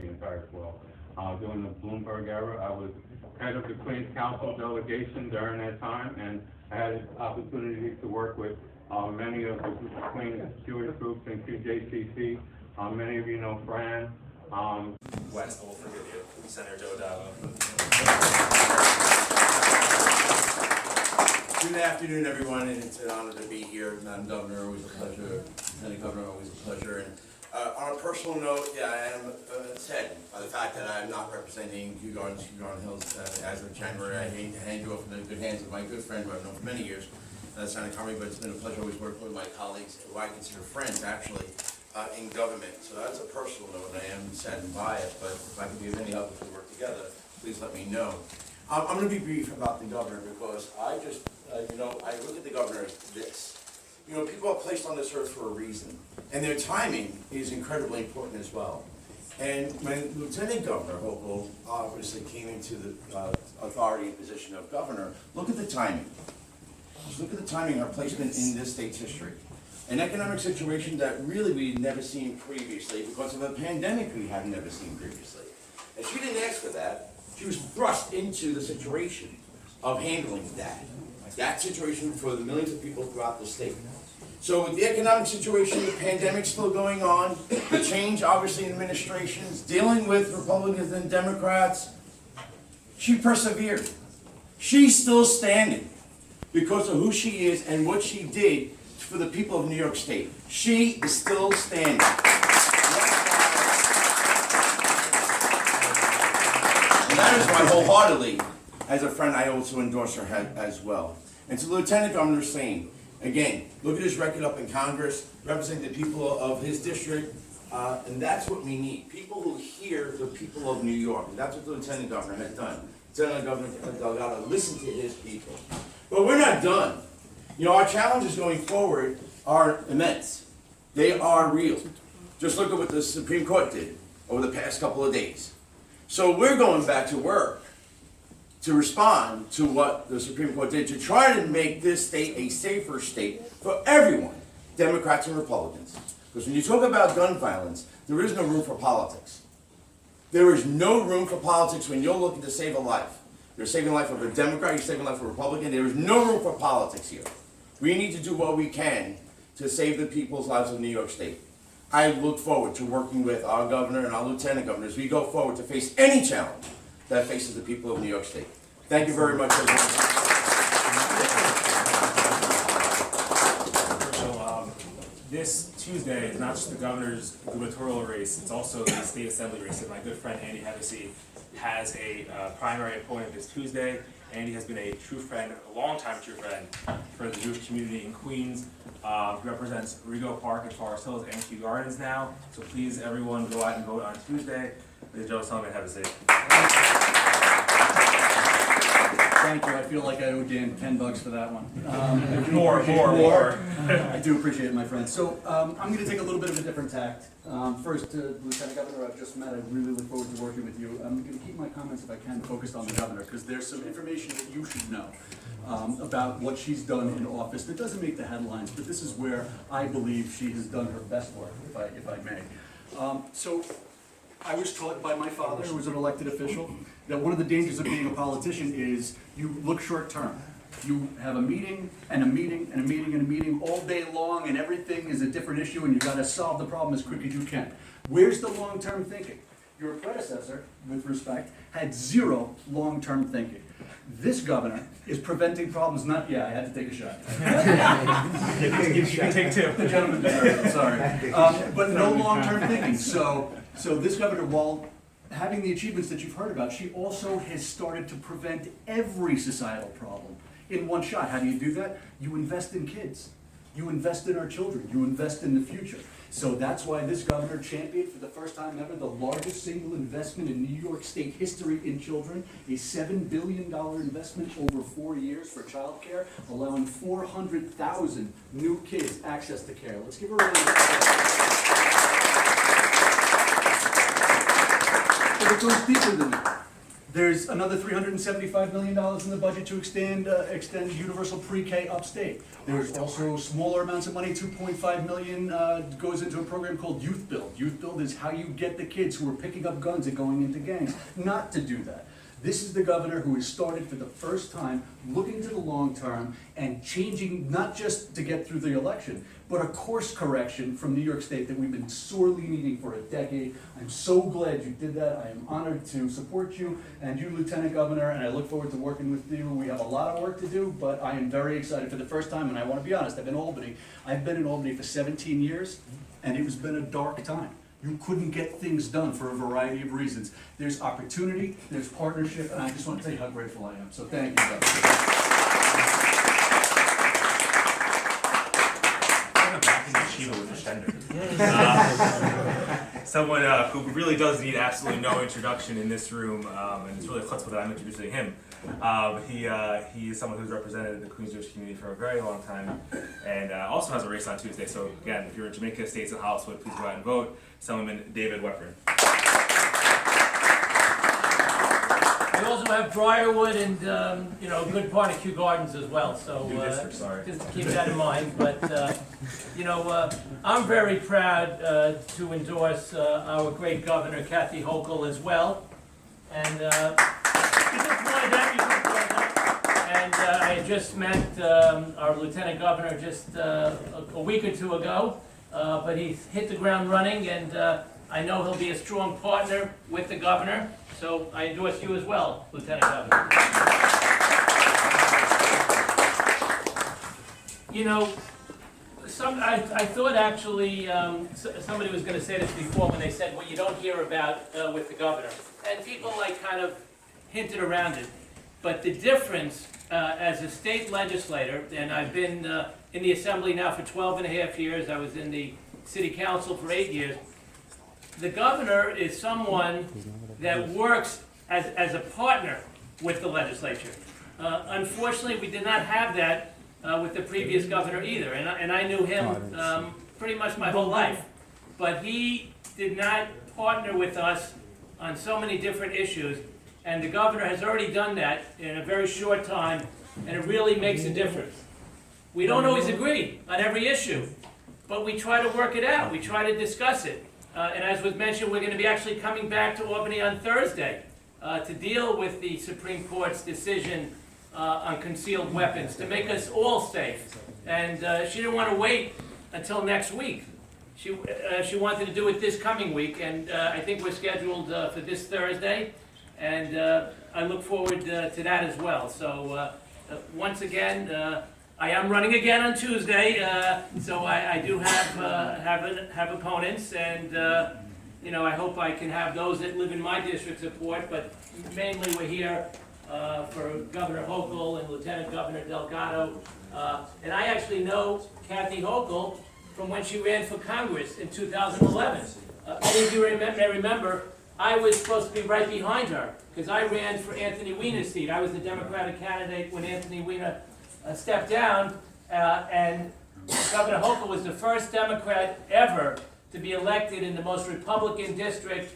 the entire 12. During the Bloomberg era, I was head of the Queens Council delegation during that time, and I had an opportunity to work with many of the Queens Jewish groups in QJCC. Many of you know Fran. West will forgive you, Senator Delgado. Good afternoon, everyone, and it's an honor to be here. Madam Governor, always a pleasure. Lieutenant Governor, always a pleasure. And on a personal note, yeah, I am saddened by the fact that I am not representing Kew Gardens Hills as of January. I hate to hand you off in the good hands of my good friend who I've known for many years, Senator Carney, but it's been a pleasure always working with my colleagues, who I consider friends, actually, in government. So that's a personal note, and I am saddened by it, but if I can be of any help if we work together, please let me know. I'm going to be brief about the governor because I just, I look at the governor as this. People are placed on this earth for a reason, and their timing is incredibly important as well. And when Lieutenant Governor Hochul obviously came into the authority and position of governor, look at the timing. Just look at the timing of her placement in this state's history. An economic situation that really we'd never seen previously because of a pandemic we had never seen previously. And she didn't ask for that. She was thrust into the situation of handling that situation for the millions of people throughout the state. So with the economic situation, the pandemic still going on, the change obviously in administrations, dealing with Republicans and Democrats, she persevered. She's still standing because of who she is and what she did for the people of New York State. She is still standing. And that is why wholeheartedly, as a friend, I also endorse her as well. And to Lieutenant Governor saying, again, look at his record up in Congress, representing the people of his district, and that's what we need. People who hear the people of New York, and that's what the Lieutenant Governor has done. Lieutenant Governor Delgado listened to his people. But we're not done. Our challenges going forward are immense. They are real. Just look at what the Supreme Court did over the past couple of days. So we're going back to work to respond to what the Supreme Court did to try to make this state a safer state for everyone, Democrats and Republicans. Because when you talk about gun violence, there is no room for politics. There is no room for politics when you're looking to save a life. You're saving the life of a Democrat, you're saving the life of a Republican. There is no room for politics here. We need to do what we can to save the people's lives of New York State. I look forward to working with our governor and our lieutenant governor as we go forward to face any challenge that faces the people of New York State. Thank you very much, everyone. So this Tuesday is not just the governor's gubernatorial race, it's also the state assembly race. And my good friend Andy Hevesy has a primary appointment this Tuesday. Andy has been a true friend, a long-time true friend for the Jewish community in Queens. He represents Rego Park and Forest Hills and Kew Gardens now. So please, everyone, go out and vote on Tuesday. Ladies and gentlemen, have a seat. Thank you. I feel like I owe Dan $10 for that one. More. I do appreciate it, my friend. So I'm going to take a little bit of a different tact. First, Lieutenant Governor, I've just met. I really look forward to working with you. I'm going to keep my comments, if I can, focused on the governor, because there's some information that you should know about what she's done in office that doesn't make the headlines, but this is where I believe she has done her best work, if I may. So I was taught by my father, who was an elected official, that one of the dangers of being a politician is you look short term. You have a meeting and a meeting and a meeting and a meeting all day long, and everything is a different issue, and you've got to solve the problem as quick as you can. Where's the long-term thinking? Your predecessor, with respect, had zero long-term thinking. This governor is preventing problems, I had to take a shot. You can take two. The gentleman deserves it, sorry. But no long-term thinking. So this governor, while having the achievements that you've heard about, she also has started to prevent every societal problem in one shot. How do you do that? You invest in kids. You invest in our children. You invest in the future. So that's why this governor championed for the first time ever the largest single investment in New York State history in children, a $7 billion investment over 4 years for child care, allowing 400,000 new kids access to care. Let's give her a round of applause. But it goes deeper than that. There's another $375 million in the budget to extend universal pre-K upstate. There's also smaller amounts of money, $2.5 million goes into a program called Youth Build. Youth Build is how you get the kids who are picking up guns and going into gangs not to do that. This is the governor who has started for the first time looking to the long term and changing, not just to get through the election, but a course correction from New York State that we've been sorely needing for a decade. I'm so glad you did that. I am honored to support you and you, Lieutenant Governor, and I look forward to working with you. We have a lot of work to do, but I am very excited for the first time, and I want to be honest, I've been in Albany for 17 years, and it has been a dark time. You couldn't get things done for a variety of reasons. There's opportunity, there's partnership, and I just want to tell you how grateful I am. So thank you, Governor. Back into Shiva with the someone who really does need absolutely no introduction in this room, and it's really a chutzpah that I'm introducing him. He is someone who's represented the Queens Jewish community for a very long time, and also has a race on Tuesday. So again, if you're in Jamaica Estates and Holliswood, please go out and vote. Assemblyman David Weprin. We also have Briarwood and, a good part of Kew Gardens as well, so, New district, sorry. just keep that in mind, but, I'm very proud, to endorse, our great Governor Kathy Hochul as well, and, you can point that, and, I had just met, our Lieutenant Governor just, a week or two ago, but he's hit the ground running, and, I know he'll be a strong partner with the governor, so I endorse you as well, Lieutenant Governor. I thought actually somebody was going to say this before when they said what you don't hear about with the governor, and people kind of hinted around it. But the difference as a state legislator, and I've been in the assembly now for 12 and a half years, I was in the city council for 8 years. The governor is someone that works as a partner with the legislature. Unfortunately, we did not have that with the previous governor either, and I knew him pretty much my whole life. But he did not partner with us on so many different issues, and the governor has already done that in a very short time, and it really makes a difference. We don't always agree on every issue, but we try to work it out, we try to discuss it. And as was mentioned, we're going to be actually coming back to Albany on Thursday to deal with the Supreme Court's decision on concealed weapons, to make us all safe. And she didn't want to wait until next week. She wanted to do it this coming week, and I think we're scheduled for this Thursday, and I look forward to that as well. So once again, I am running again on Tuesday, so I do have opponents, and I hope I can have those that live in my district support, but mainly we're here for Governor Hochul and Lieutenant Governor Delgado. And I actually know Kathy Hochul from when she ran for Congress in 2011. Many of you may remember, I was supposed to be right behind her, because I ran for Anthony Weiner's seat. I was the Democratic candidate when Anthony Weiner stepped down, and Governor Hochul was the first Democrat ever to be elected in the most Republican district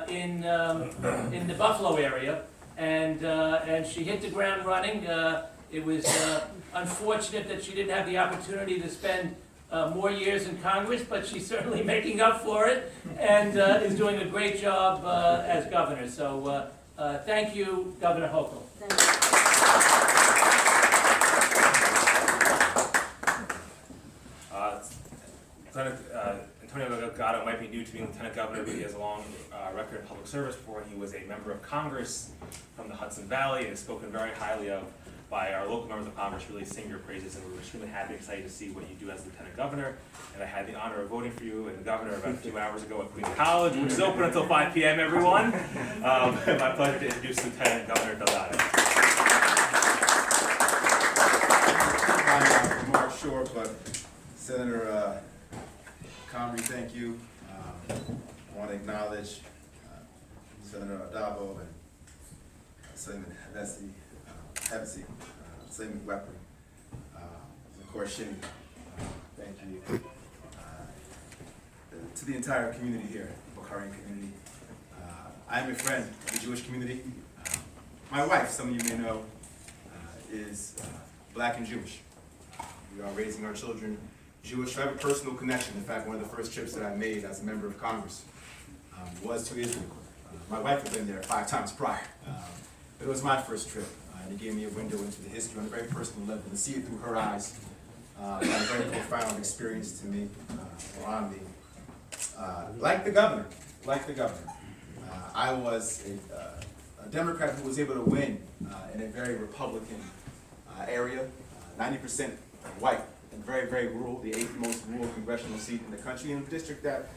in the Buffalo area, and she hit the ground running. It was unfortunate that she didn't have the opportunity to spend more years in Congress, but she's certainly making up for it, and is doing a great job as governor. So thank you, Governor Hochul. Thank you. Antonio Delgado might be new to being Lieutenant Governor, but he has a long record of public service before. He was a member of Congress from the Hudson Valley and is spoken very highly of by our local members of Congress, really sing your praises, and we're extremely happy and excited to see what you do as Lieutenant Governor. And I had the honor of voting for you and the Governor about a few hours ago at Queens College, which is open until 5 p.m. everyone. My pleasure to introduce Lieutenant Governor Delgado. My remarks short, but Senator Comrie, thank you. I want to acknowledge Senator Adabo and Senator Hevesy, Senator Weprin, of course Shimmy. Thank you. To the entire community here, the Bukharian community. I am a friend of the Jewish community. My wife, some of you may know, is black and Jewish. We are raising our children Jewish. I have a personal connection. In fact, one of the first trips that I made as a member of Congress was to Israel. My wife had been there 5 times prior, but it was my first trip, and it gave me a window into the history on a very personal level, to see it through her eyes. Had a very profound experience to me, on me. Like the governor, I was a Democrat who was able to win in a very Republican area, 90% white, and very, very rural, the 8th most rural congressional seat in the country, in a district that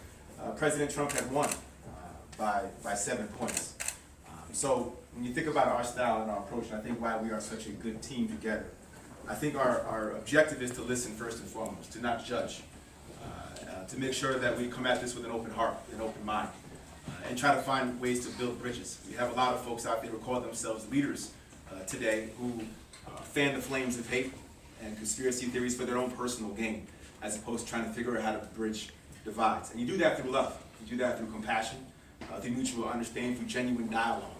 President Trump had won by 7 points. So when you think about our style and our approach, and I think why we are such a good team together, I think our objective is to listen first and foremost, to not judge, to make sure that we come at this with an open heart, an open mind, and try to find ways to build bridges. We have a lot of folks out there who call themselves leaders today who fan the flames of hate and conspiracy theories for their own personal gain, as opposed to trying to figure out how to bridge divides. And you do that through love. You do that through compassion, through mutual understanding, through genuine dialogue.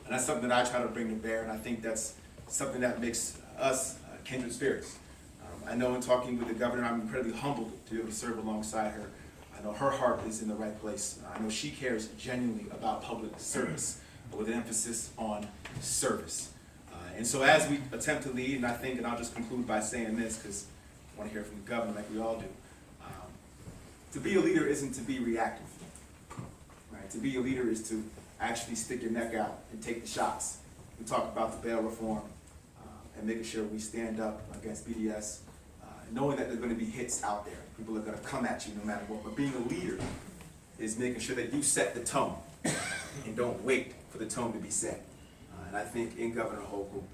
And that's something that I try to bring to bear, and I think that's something that makes us kindred spirits. I know in talking with the governor, I'm incredibly humbled to be able to serve alongside her. I know her heart is in the right place. I know she cares genuinely about public service, with an emphasis on service. And so as we attempt to lead, and I think, and I'll just conclude by saying this, because I want to hear from the governor like we all do. To be a leader isn't to be reactive. Right? To be a leader is to actually stick your neck out and take the shots. We talk about the bail reform and making sure we stand up against BDS, knowing that there are going to be hits out there. People are going to come at you no matter what. But being a leader is making sure that you set the tone and don't wait for the tone to be set. And I think in Governor Hochul,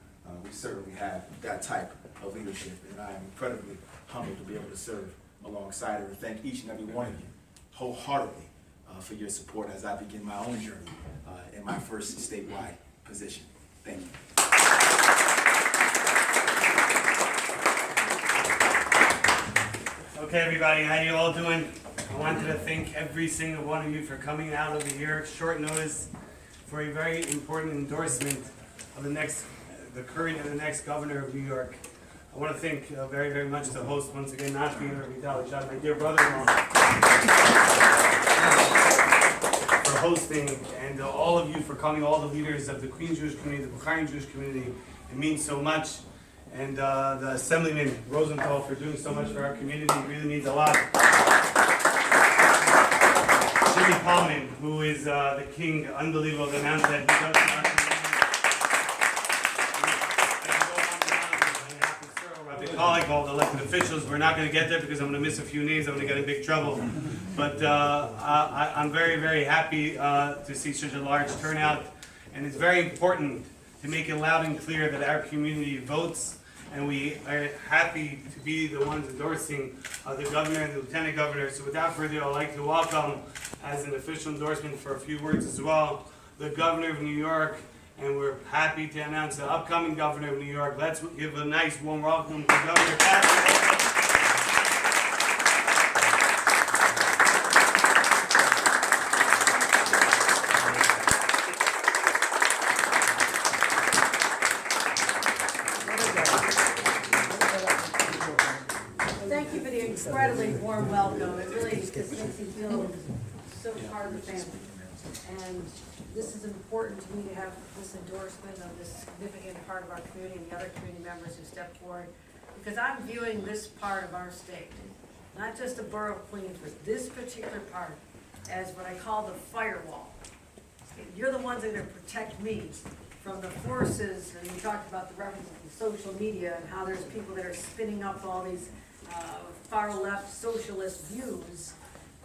we certainly have that type of leadership. And I am incredibly humbled to be able to serve alongside her. And thank each and every one of you wholeheartedly for your support as I begin my own journey in my first statewide position. Thank you. Okay, everybody, how you all doing? I wanted to thank every single one of you for coming out over here, short notice, for a very important endorsement of the current and the next governor of New York. I want to thank very, very much the host once again, Nati and Revital Elishayev, my dear brother-in-law, for hosting, and all of you for coming, all the leaders of the Queen Jewish community, the Bukharian Jewish community. It means so much. And the Assemblyman Rosenthal for doing so much for our community. It really means a lot. Jimmy Paulman, who is the king, unbelievable, the announcement that he does to our community. The colleague, all the elected officials, we're not going to get there because I'm going to miss a few names. I'm going to get in big trouble. But I'm very, very happy to see such a large turnout. And it's very important to make it loud and clear that our community votes, and we are happy to be the ones endorsing the governor and the lieutenant governor. So without further ado, I'd like to welcome, as an official endorsement for a few words as well, the governor of New York, and we're happy to announce the upcoming governor of New York. Let's give a nice warm welcome to Governor Kathy Hochul. Thank you for the incredibly warm welcome. It really just makes you feel so part of the family. And this is important to me to have this endorsement of this significant part of our community and the other community members who stepped forward, because I'm viewing this part of our state, not just the borough of Queens, but this particular part, as what I call the firewall. You're the ones that are going to protect me from the forces, and we talked about the reference to social media and how there's people that are spinning up all these far-left socialist views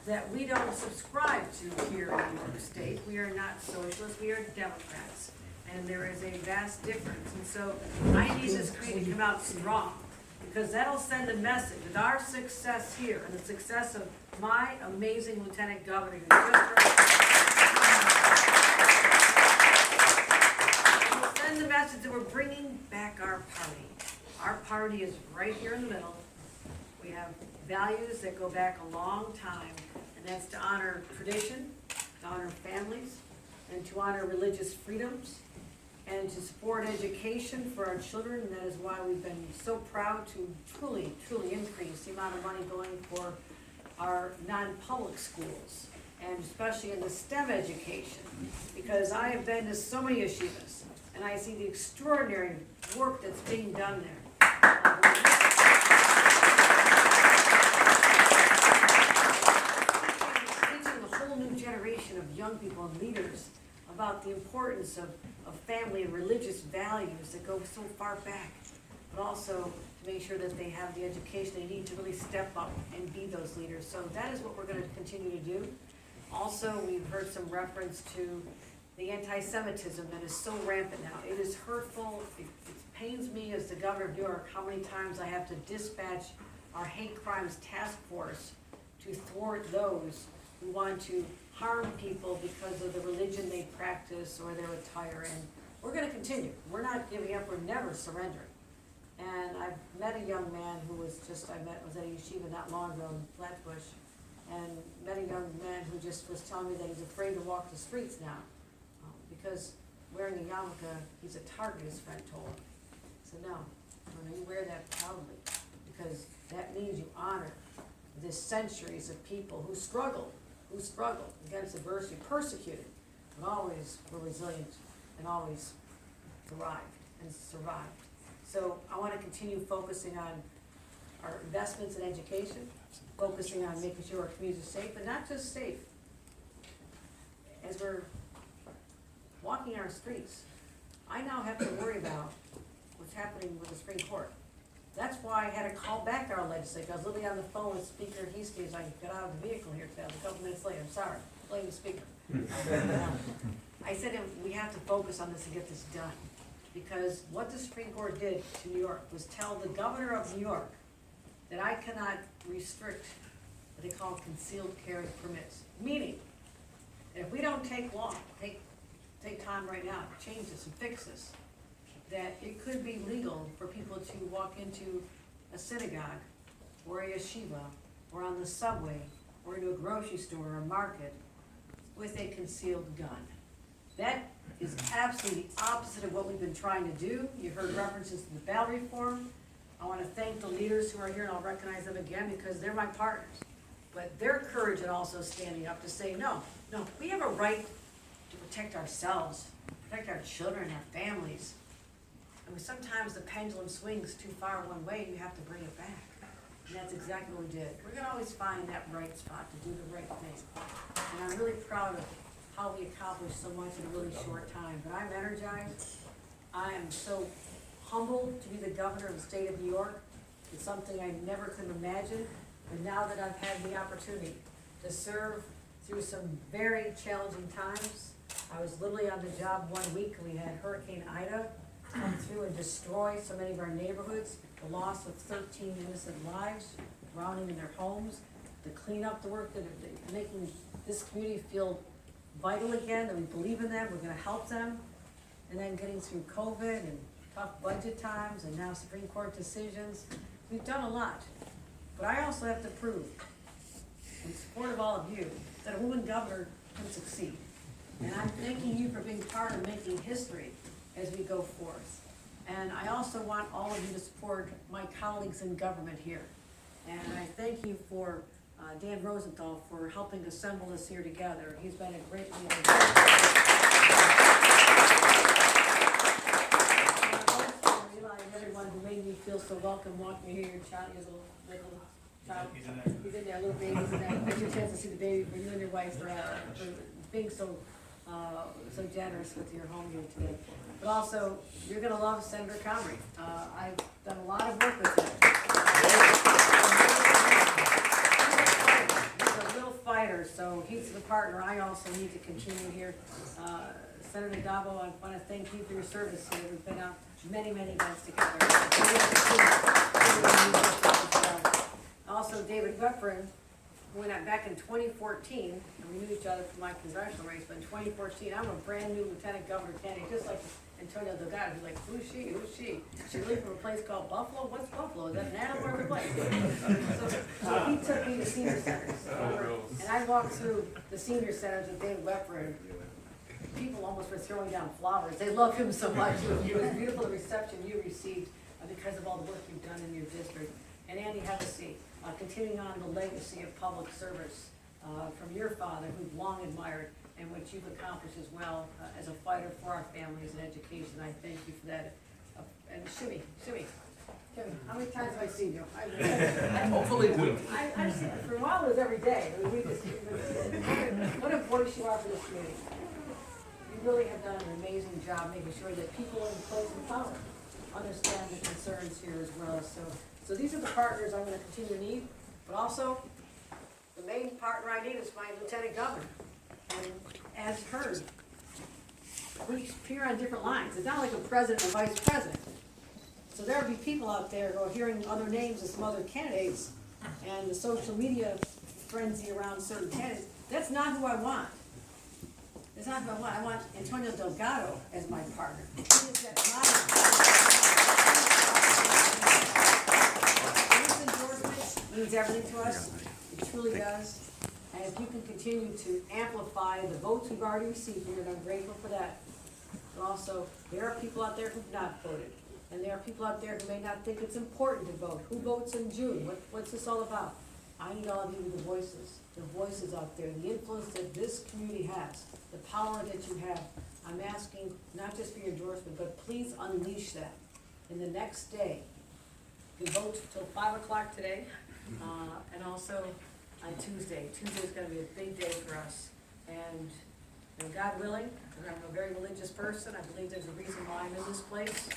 that we don't subscribe to here in New York State. We are not socialists, we are Democrats, and there is a vast difference. And so I need this community to come out strong, because that'll send a message that our success here and the success of my amazing Lieutenant Governor, who will send the message that we're bringing back our party. Our party is right here in the middle. We have values that go back a long time, and that's to honor tradition, to honor families, and to honor religious freedoms, and to support education for our children, and that is why we've been so proud to truly, truly increase the amount of money going for our non-public schools, and especially in the STEM education, because I have been to so many yeshivas, and I see the extraordinary work that's being done there. Teaching a whole new generation of young people and leaders about the importance of family and religious values that go so far back, but also to make sure that they have the education they need to really step up and be those leaders. So that is what we're going to continue to do. Also, we've heard some reference to the anti-Semitism that is so rampant now. It is hurtful. It pains me as the governor of New York how many times I have to dispatch our hate crimes task force to thwart those who want to harm people because of the religion they practice or their attire. And we're going to continue. We're not giving up. We're never surrendering. And I've met a young man who was at a yeshiva not long ago in Flatbush, and met a young man who just was telling me that he's afraid to walk the streets now because wearing a yarmulke, he's a target, his friend told him. I said, no, you wear that proudly because that means you honor the centuries of people who struggled against adversity, persecuted, but always were resilient and always thrived and survived. So I want to continue focusing on our investments in education, focusing on making sure our communities are safe, but not just safe. As we're walking our streets, I now have to worry about what's happening with the Supreme Court. That's why I had to call back our legislature. I was literally on the phone with Speaker Heastie as I got out of the vehicle here today. A couple minutes later, I'm sorry, blame the speaker. I said we have to focus on this and get this done. Because what the Supreme Court did to New York was tell the governor of New York that I cannot restrict what they call concealed carry permits. Meaning, if we don't take time right now to change this and fix this, that it could be legal for people to walk into a synagogue or a yeshiva or on the subway or into a grocery store or a market with a concealed gun. That is absolutely the opposite of what we've been trying to do. You heard references to the bail reform. I want to thank the leaders who are here, and I'll recognize them again because they're my partners. But their courage and also standing up to say, no, we have a right to protect ourselves, protect our children, our families. And sometimes the pendulum swings too far one way, and you have to bring it back. And that's exactly what we did. We're going to always find that right spot to do the right thing. And I'm really proud of how we accomplished so much in a really short time. But I'm energized. I am so humbled to be the governor of the state of New York. It's something I never could imagine. And now that I've had the opportunity to serve through some very challenging times, I was literally on the job 1 week and we had Hurricane Ida come through and destroy so many of our neighborhoods, the loss of 13 innocent lives, drowning in their homes, the cleanup, the work that are making this community feel vital again, that we believe in them, we're going to help them, and then getting through COVID and tough budget times and now Supreme Court decisions. We've done a lot, but I also have to prove, in support of all of you, that a woman governor can succeed. And I'm thanking you for being part of making history as we go forth. And I also want all of you to support my colleagues in government here. And I thank you for Dan Rosenthal for helping assemble us here together. He's been a great leader. And also Eli and everyone who made me feel so welcome walking here. Charlie is a little child. He's in there, little baby's in there. I get a chance to see the baby for you and your wife for being so generous with your home here today. But also, you're going to love Senator Comrie. I've done a lot of work with him. He's a real fighter, so he's the partner I also need to continue here. Senator Dabo, I want to thank you for your service here. We've been on many, many events together. Also, David Weprin, who went out back in 2014, and we knew each other from my congressional race, but in 2014, I'm a brand new lieutenant governor candidate, just like Antonio Delgado. He's like, who's she? Who's she? She lived from a place called Buffalo? What's Buffalo? Is that an animal or a place? So he took me to senior centers. And I walked through the senior centers with David Weprin, people almost were throwing down flowers. They love him so much. It was beautiful, the reception you received because of all the work you've done in your district. And Andy, have a seat. Continuing on the legacy of public service from your father, who've long admired, and what you've accomplished as well as a fighter for our families and education. I thank you for that. And shimmy. Kevin, how many times have I seen you? Hopefully weekly. For a while, it was every day. I mean, what a voice you are for this community. You really have done an amazing job making sure that people in place of power understand the concerns here as well. So these are the partners I'm going to continue to need, but also the main partner I need is my lieutenant governor. And as heard, we appear on different lines. It's not like a president and vice president. So there'll be people out there who are hearing other names of some other candidates and the social media frenzy around certain candidates. That's not who I want. That's not who I want. I want Antonio Delgado as my partner. He is that This endorsement means everything to us. It truly does. And if you can continue to amplify the votes we've already received here, and I'm grateful for that. But also, there are people out there who've not voted. And there are people out there who may not think it's important to vote. Who votes in June? What's this all about? I need all of you with the voices out there, the influence that this community has, the power that you have. I'm asking not just for your endorsement, but please unleash that. In the next day, you can vote till 5 o'clock today, and also on Tuesday. Tuesday's gonna be a big day for us. And God willing, and I'm a very religious person, I believe there's a reason why I'm in this place.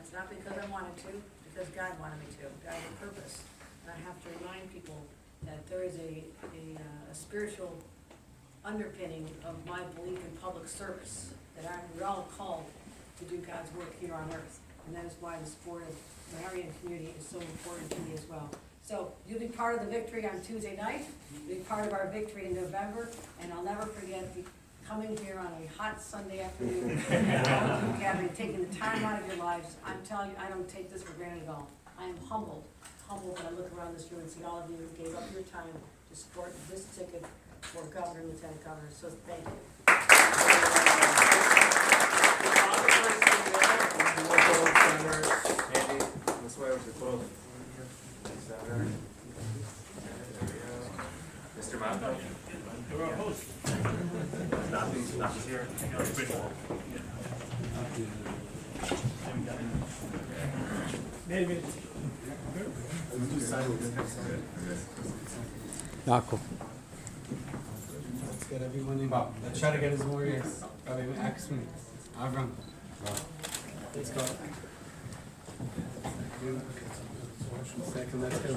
It's not because I wanted to, because God wanted me to. God had a purpose. And I have to remind people that there is a spiritual underpinning of my belief in public service, that we're all called to do God's work here on earth. And that is why the support of the Bukharian community is so important to me as well. So you'll be part of the victory on Tuesday night. You'll be part of our victory in November. And I'll never forget coming here on a hot Sunday afternoon, gathering, taking the time out of your lives. I'm telling you, I don't take this for granted at all. I am humbled when I look around this room and see all of you who gave up your time to support this ticket for governor and lieutenant governor. So thank you. Andy, this way with your clothing. Mr. Malcolm. Nothing's here. Yaakov. Let's get everyone in. Let's try to get his warriors. Axman, Avram. Let's go. Second, let's go.